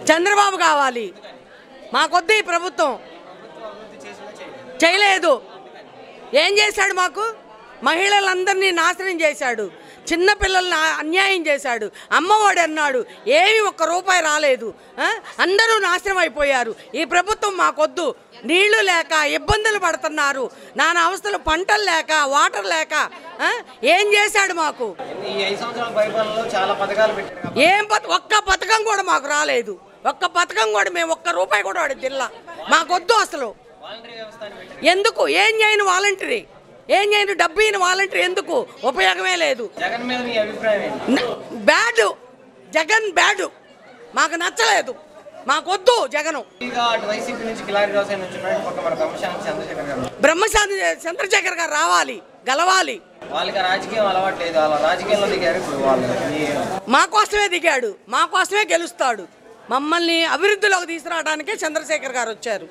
చంద్రబాబు కావాలి. మాకొద్దు ఈ ప్రభుత్వం. చేయలేదు. ఏం చేశాడు? మాకు మహిళలందరినీ నాశనం చేశాడు, చిన్నపిల్లల్ని అన్యాయం చేశాడు, అమ్మఒడి అన్నాడు, ఏమి ఒక్క రూపాయి రాలేదు. అందరూ నాశనం అయిపోయారు. ఈ ప్రభుత్వం మాకొద్దు. నీళ్లు లేక ఇబ్బందులు పడుతున్నారు, నానా అవస్థలు, పంటలు లేక, వాటర్ లేక. ఏం చేశాడు మాకు? ఒక్క పథకం కూడా మాకు రాలేదు. ఒక్క పథకం కూడా మేము ఒక్క రూపాయి కూడా వాడి తిల్లా. మాకొద్దు అసలు. ఎందుకు? ఏం చేయను వాలంటరీ? ఏం చేయను? డబ్బు అయిన వాలంటరీ ఎందుకు? ఉపయోగమే లేదు. బ్యాడు. జగన్ బ్యాడు. మాకు నచ్చలేదు. మాకొద్దు జగను. బ్రహ్మశాంతి చంద్రశేఖర్ గారు రావాలి, గెలవాలి. మాకోసమే దిగాడు, మాకోసమే గెలుస్తాడు. మమ్మల్ని అభివృద్ధిలోకి తీసుకురావడానికే చంద్రశేఖర్ గారు వచ్చారు.